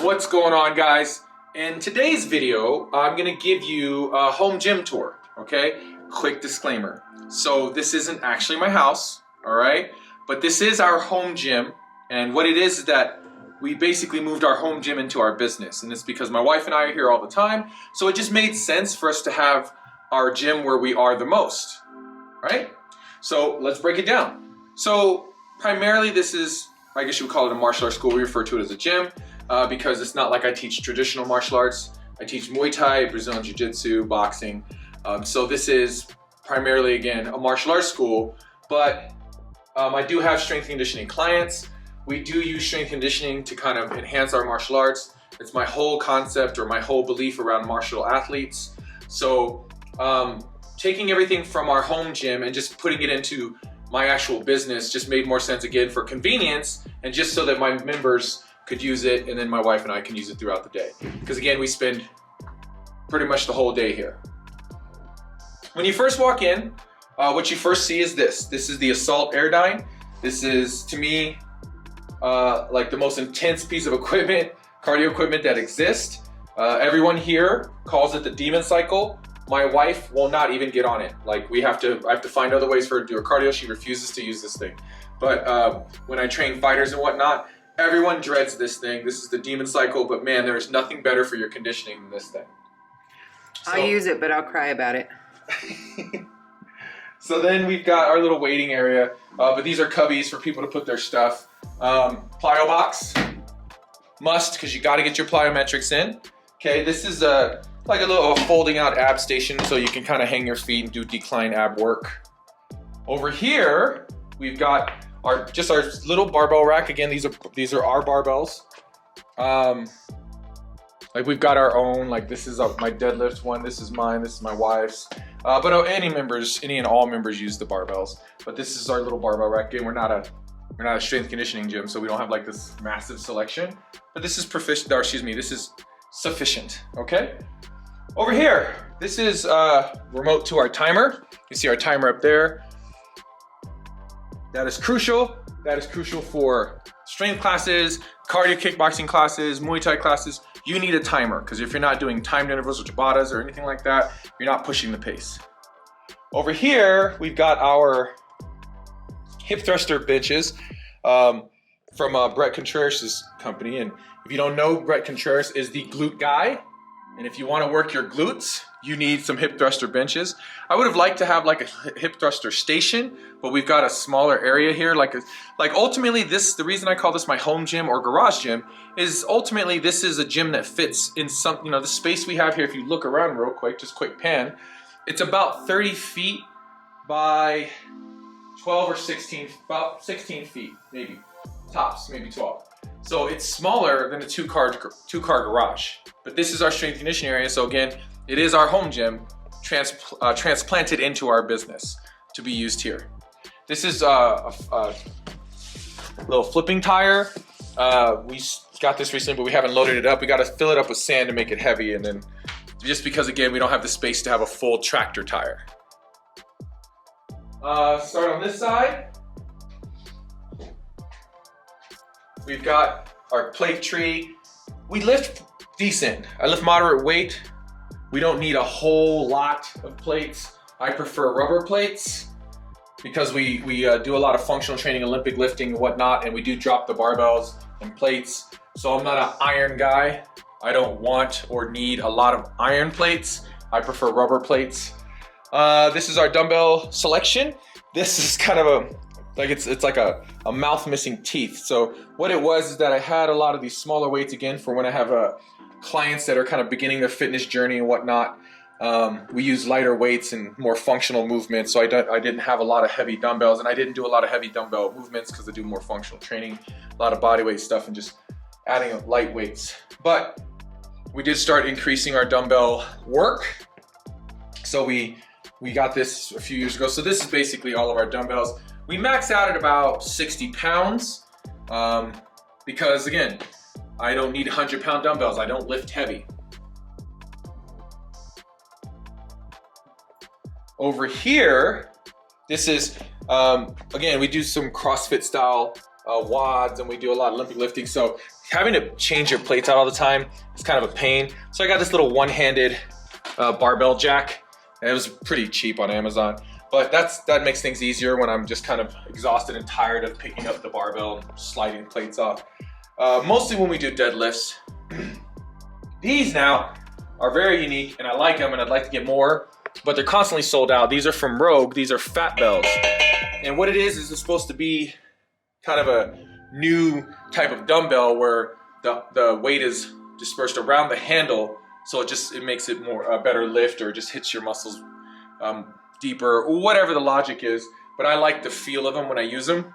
What's going on, guys? In today's video, I'm gonna give you a home gym tour, okay? Quick disclaimer. So this isn't actually my house, all right? But this is our home gym, and what it is that we basically moved our home gym into our business, and it's because my wife and I are here all the time, so it just made sense for us to have our gym where we are the most, right? So let's break it down. So primarily this is, I guess you would call it a martial arts school. We refer to it as a gym because it's not like I teach traditional martial arts. I teach Muay Thai, Brazilian Jiu-Jitsu, boxing. So this is primarily, again, a martial arts school, but I do have strength conditioning clients. We do use strength conditioning to kind of enhance our martial arts. It's my whole concept or my whole belief around martial athletes. So taking everything from our home gym and just putting it into my actual business just made more sense, again, for convenience and just so that my members could use it and then my wife and I can use it throughout the day. Because again, we spend pretty much the whole day here. When you first walk in, what you first see is this. This is the Assault Airdyne. This is, to me, like the most intense piece of equipment, cardio equipment that exists. Everyone here calls it the demon cycle. My wife will not even get on it. Like I have to find other ways for her to do her cardio. She refuses to use this thing. But when I train fighters and whatnot, everyone dreads this thing. This is the demon cycle, but man, there's nothing better for your conditioning than this thing. So, I'll use it, but I'll cry about it. So then we've got our little waiting area, but these are cubbies for people to put their stuff. Plyo box, must, because you got to get your plyometrics in. Okay, this is like a little folding out ab station, so you can kind of hang your feet and do decline ab work. Over here, we've got our little barbell rack. Again, these are our barbells. Like we've got our own. Like this is my deadlift one. This is mine. This is my wife's. But any and all members use the barbells. But this is our little barbell rack. Again, we're not a strength conditioning gym, so we don't have like this massive selection. But this is this is sufficient. Okay. Over here, this is remote to our timer. You see our timer up there. That is crucial. That is crucial for strength classes, cardio kickboxing classes, Muay Thai classes. You need a timer, because if you're not doing timed intervals or Tabatas or anything like that, you're not pushing the pace. Over here, we've got our hip thruster benches from Brett Contreras' company. And if you don't know, Brett Contreras is the glute guy. And if you want to work your glutes, you need some hip thruster benches. I would have liked to have like a hip thruster station, but we've got a smaller area here. Like ultimately the reason I call this my home gym or garage gym is ultimately this is a gym that fits in some, the space we have here. If you look around real quick, just quick pan, it's about 30 feet by 12 or 16, about 16 feet, maybe tops, maybe 12. So it's smaller than a two-car garage. But this is our strength conditioning area. So again, it is our home gym transplanted into our business to be used here. This is a little flipping tire. We got this recently, but we haven't loaded it up. We got to fill it up with sand to make it heavy. And then just because, again, we don't have the space to have a full tractor tire. Start on this side. We've got our plate tree. We lift decent. I lift moderate weight. We don't need a whole lot of plates. I prefer rubber plates because we do a lot of functional training, Olympic lifting and whatnot, and we do drop the barbells and plates. So I'm not an iron guy. I don't want or need a lot of iron plates. I prefer rubber plates. This is our dumbbell selection. This is kind of it's like a mouth missing teeth. So what it was is that I had a lot of these smaller weights, again, for when I have clients that are kind of beginning their fitness journey and whatnot. We use lighter weights and more functional movements. So I didn't have a lot of heavy dumbbells, and I didn't do a lot of heavy dumbbell movements because I do more functional training, a lot of body weight stuff and just adding light weights. But we did start increasing our dumbbell work. So we got this a few years ago. So this is basically all of our dumbbells. We max out at about 60 pounds because, again, I don't need 100-pound dumbbells. I don't lift heavy. Over here, this is, again, we do some CrossFit style wads, and we do a lot of Olympic lifting. So having to change your plates out all the time is kind of a pain. So I got this little one-handed barbell jack, and it was pretty cheap on Amazon. But that makes things easier when I'm just kind of exhausted and tired of picking up the barbell and sliding plates off. Mostly when we do deadlifts. These now are very unique, and I like them, and I'd like to get more, but they're constantly sold out. These are from Rogue. These are fat bells. And what it is it's supposed to be kind of a new type of dumbbell where the weight is dispersed around the handle, so it makes it more a better lift, or just hits your muscles deeper, or whatever the logic is. But I like the feel of them when I use them.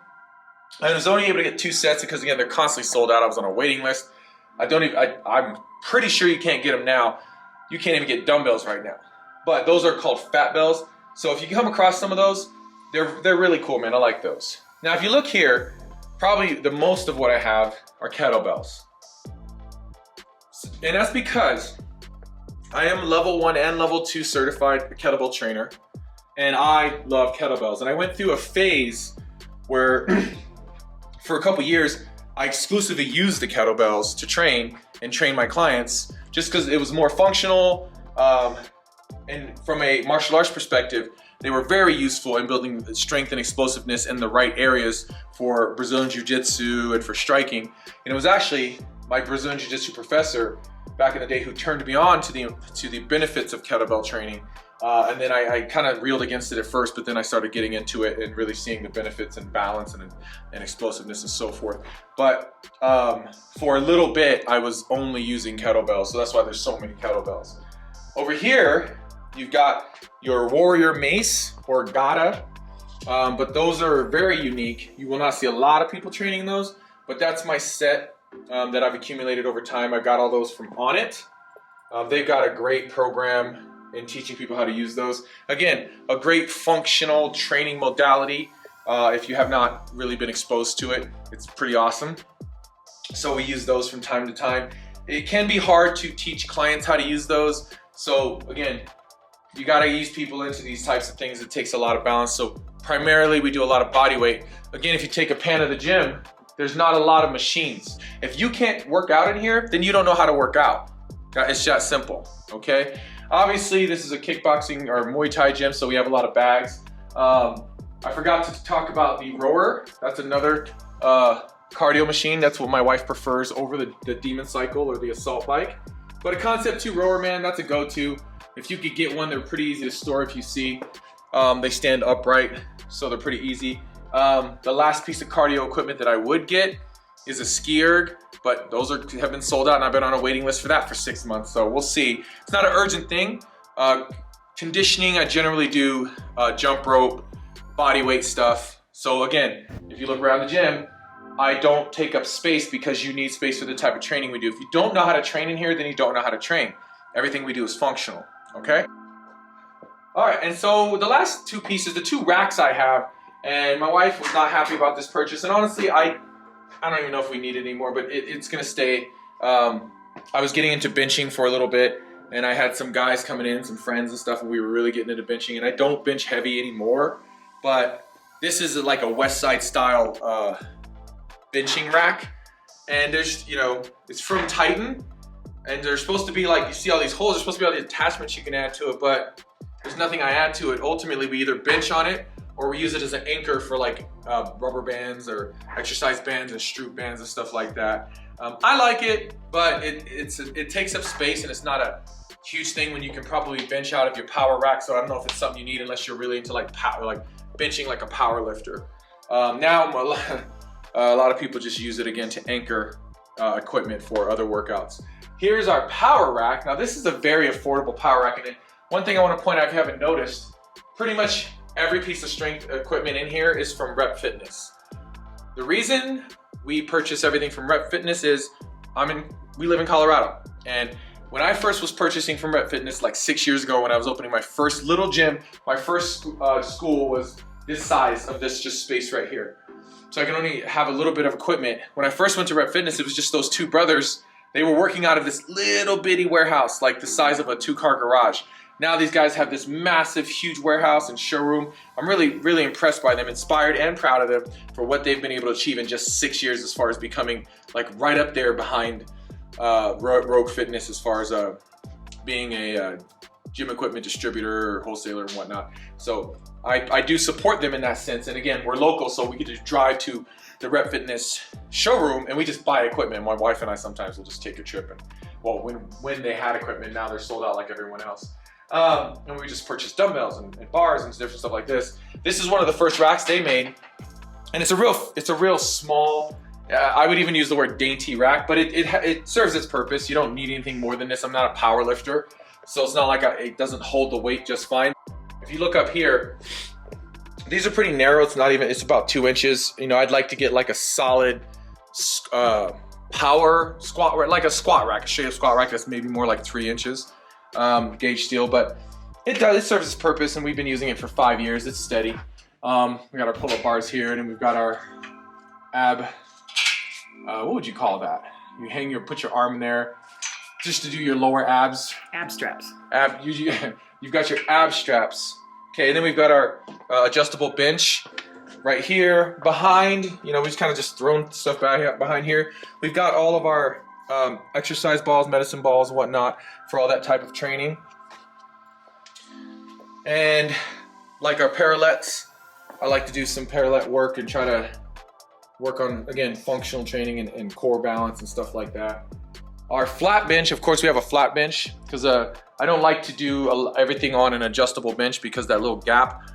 I was only able to get 2 sets because, again, they're constantly sold out. I was on a waiting list. I'm pretty sure you can't get them now. You can't even get dumbbells right now. But those are called fat bells. So if you come across some of those, they're really cool, man. I like those. Now, if you look here, probably the most of what I have are kettlebells. And that's because I am level 1 and level 2 certified kettlebell trainer. And I love kettlebells. And I went through a phase where for a couple years, I exclusively used the kettlebells to train my clients, just because it was more functional. And from a martial arts perspective, they were very useful in building strength and explosiveness in the right areas for Brazilian Jiu-Jitsu and for striking. And it was actually my Brazilian Jiu-Jitsu professor back in the day who turned me on to the benefits of kettlebell training. And then I kind of reeled against it at first, but then I started getting into it and really seeing the benefits and balance and explosiveness and so forth. But for a little bit, I was only using kettlebells, so that's why there's so many kettlebells. Over here, you've got your warrior mace or gata, but those are very unique. You will not see a lot of people training those, but that's my set that I've accumulated over time. I got all those from On It. They've got a great program in teaching people how to use those. Again, a great functional training modality. If you have not really been exposed to it, it's pretty awesome. So we use those from time to time. It can be hard to teach clients how to use those. So again, you gotta ease people into these types of things. It takes a lot of balance. So primarily we do a lot of body weight. Again, if you take a pan of the gym, there's not a lot of machines. If you can't work out in here, then you don't know how to work out. It's that simple, okay? Obviously, this is a kickboxing or Muay Thai gym, so we have a lot of bags. I forgot to talk about the rower. That's another cardio machine. That's what my wife prefers over the Demon Cycle or the assault bike. But a Concept 2 rower, man, that's a go-to. If you could get one, they're pretty easy to store if you see. They stand upright, so they're pretty easy. The last piece of cardio equipment that I would get is a ski erg, but those have been sold out, and I've been on a waiting list for that for 6 months, so we'll see. It's not an urgent thing. Conditioning, I generally do jump rope, body weight stuff. So again, if you look around the gym, I don't take up space because you need space for the type of training we do. If you don't know how to train in here, then you don't know how to train. Everything we do is functional, okay? All right, and so the last 2 pieces, the 2 racks I have, and my wife was not happy about this purchase, and honestly, I don't even know if we need it anymore, but it's gonna stay. I was getting into benching for a little bit, and I had some guys coming in, some friends and stuff, and we were really getting into benching, and I don't bench heavy anymore, but this is like a West Side style benching rack, and there's, it's from Titan, and there's supposed to be like, you see all these holes, there's supposed to be all the attachments you can add to it, but there's nothing I add to it. Ultimately, we either bench on it, or we use it as an anchor for like rubber bands or exercise bands and Stroop bands and stuff like that. I like it, but it takes up space, and it's not a huge thing when you can probably bench out of your power rack. So I don't know if it's something you need unless you're really into like power, like benching like a power lifter. Now a lot of people just use it again to anchor equipment for other workouts. Here's our power rack. Now this is a very affordable power rack, and one thing I want to point out if you haven't noticed, pretty much every piece of strength equipment in here is from Rep Fitness. The reason we purchase everything from Rep Fitness is we live in Colorado, and when I first was purchasing from Rep Fitness like 6 years ago, when I was opening my first little gym, my first school was this size of this just space right here. So I can only have a little bit of equipment. When I first went to Rep Fitness, it was just those 2 brothers. They were working out of this little bitty warehouse, like the size of a 2-car garage. Now these guys have this massive, huge warehouse and showroom. I'm really impressed by them, inspired and proud of them for what they've been able to achieve in just 6 years as far as becoming like right up there behind Rogue Fitness as far as being a gym equipment distributor or wholesaler and whatnot. So I do support them in that sense. And again, we're local, so we get to drive to the Rep Fitness showroom and we just buy equipment. My wife and I sometimes will just take a trip, and well, when they had equipment, now they're sold out like everyone else. And we just purchased dumbbells and bars and different stuff like this. This is one of the first racks they made, and it's a real small, I would even use the word dainty rack, but it serves its purpose. You don't need anything more than this. I'm not a power lifter, so it's not like it doesn't hold the weight just fine. If you look up here, these are pretty narrow. It's about 2 inches. You know, I'd like to get like a solid power squat rack, like a squat rack, a straight squat rack that's maybe more like 3 inches. Gauge steel, but it serves its purpose, and we've been using it for 5 years. It's steady. We got our pull-up bars here, and then we've got our ab, what would you call that? You put your arm in there just to do your lower abs. Ab straps. You've got your ab straps. Okay, and then we've got our adjustable bench right here behind. You know, we just kind of just thrown stuff behind here. We've got all of our exercise balls, medicine balls, and whatnot for all that type of training. And like our parallettes, I like to do some parallette work and try to work on, again, functional training and core balance and stuff like that. Our flat bench, of course, we have a flat bench because I don't like to do everything on an adjustable bench because that little gap.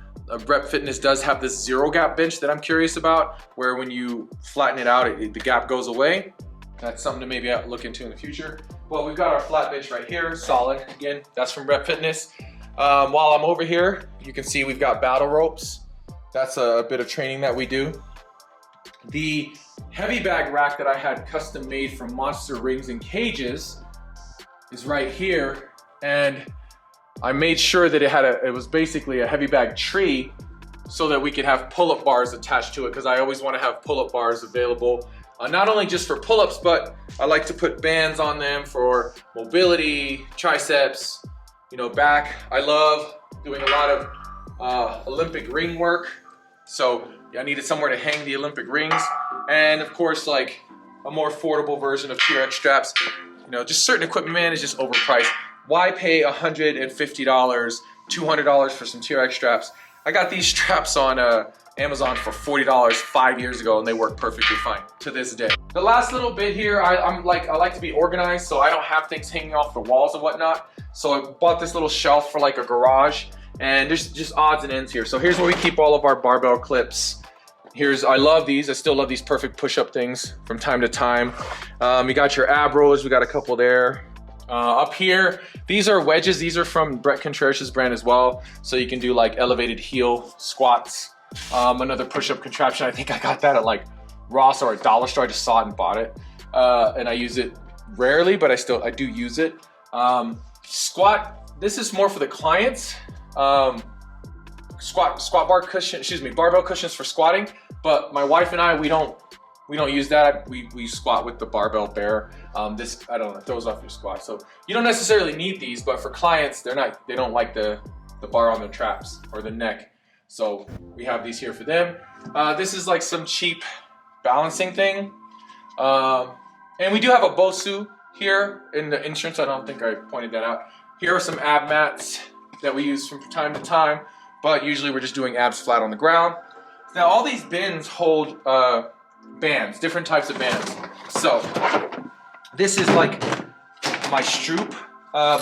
Rep Fitness does have this zero gap bench that I'm curious about, where when you flatten it out, the gap goes away. That's something to maybe look into in the future. Well, we've got our flat bench right here, solid. Again, that's from Rep Fitness. While I'm over here, you can see we've got battle ropes. That's a bit of training that we do. The heavy bag rack that I had custom made from Monster Rings and Cages is right here. And I made sure that it was basically a heavy bag tree so that we could have pull-up bars attached to it, because I always want to have pull-up bars available. Not only just for pull-ups, but I like to put bands on them for mobility, triceps, you know, back. I love doing a lot of Olympic ring work. So I needed somewhere to hang the Olympic rings. And of course, like a more affordable version of TRX straps. You know, just certain equipment, man, is just overpriced. Why pay $150, $200 for some TRX straps? I got these straps on Amazon for $40 5 years ago, and they work perfectly fine to this day. The last little bit here, I like to be organized, so I don't have things hanging off the walls and whatnot. So I bought this little shelf for like a garage, and there's just odds and ends here. So here's where we keep all of our barbell clips. I love these. I still love these perfect push-up things from time to time. You got your ab rollers. We got a couple there. Up here, these are wedges. These are from Brett Contreras' brand as well. So you can do like elevated heel squats. Another push-up contraption. I think I got that at like Ross or a dollar store. I just saw it and bought it. And I use it rarely, but I do use it. Squat, this is more for the clients. Squat bar cushion, barbell cushions for squatting. But my wife and I, we don't use that. We squat with the barbell bear. This, I don't know, throws off your squat. So you don't necessarily need these, but for clients, they don't like the bar on their traps or the neck. So we have these here for them. This is like some cheap balancing thing. And we do have a BOSU here in the entrance. I don't think I pointed that out. Here are some ab mats that we use from time to time, but usually we're just doing abs flat on the ground. Now all these bins hold bands, different types of bands. So this is like my Stroop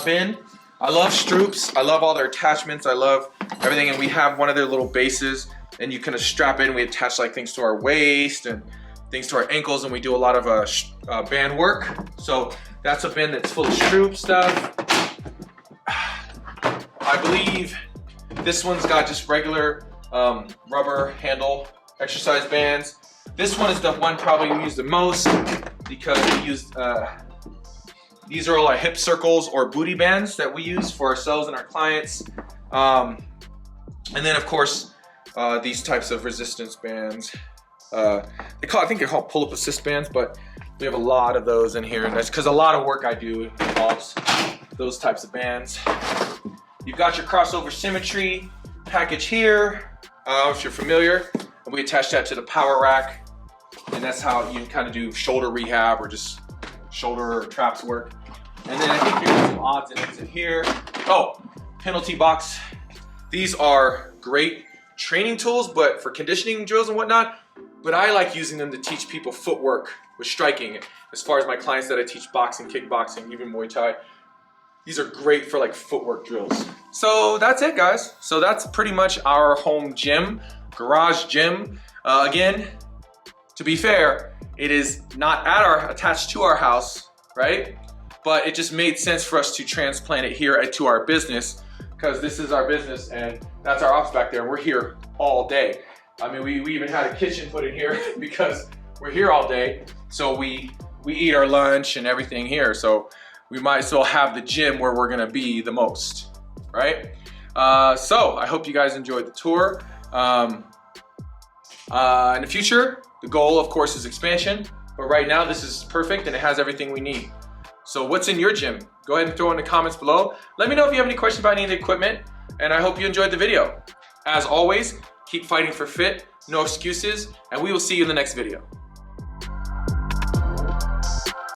bin. I love Stroops. I love all their attachments. I love everything. And we have one of their little bases, and you kind of strap in. We attach like things to our waist and things to our ankles, and we do a lot of band work. So that's a bin that's full of Stroop stuff. I believe this one's got just regular rubber handle exercise bands. This one is the one probably we use the most because we use, these are all our hip circles or booty bands that we use for ourselves and our clients. And then of course, these types of resistance bands. I think they're called pull-up assist bands, but we have a lot of those in here. And that's because a lot of work I do involves those types of bands. You've got your crossover symmetry package here, if you're familiar. And we attach that to the power rack. And that's how you can kind of do shoulder rehab or just shoulder or traps work. And then I think here's some odds and ends in here. Oh, penalty box. These are great training tools, but for conditioning drills and whatnot. But I like using them to teach people footwork with striking. As far as my clients that I teach boxing, kickboxing, even Muay Thai, these are great for like footwork drills. So that's it, guys. So that's pretty much our home gym, garage gym. Again, to be fair, it is not attached to our house, right? But it just made sense for us to transplant it here to our business, because this is our business and that's our office back there, and we're here all day. I mean, we even had a kitchen put in here because we're here all day. So we eat our lunch and everything here. So we might as well have the gym where we're gonna be the most, right? So I hope you guys enjoyed the tour. In the future, the goal, of course, is expansion. But right now, this is perfect and it has everything we need. So what's in your gym? Go ahead and throw in the comments below. Let me know if you have any questions about any of the equipment, and I hope you enjoyed the video. As always, keep fighting for fit, no excuses, and we will see you in the next video.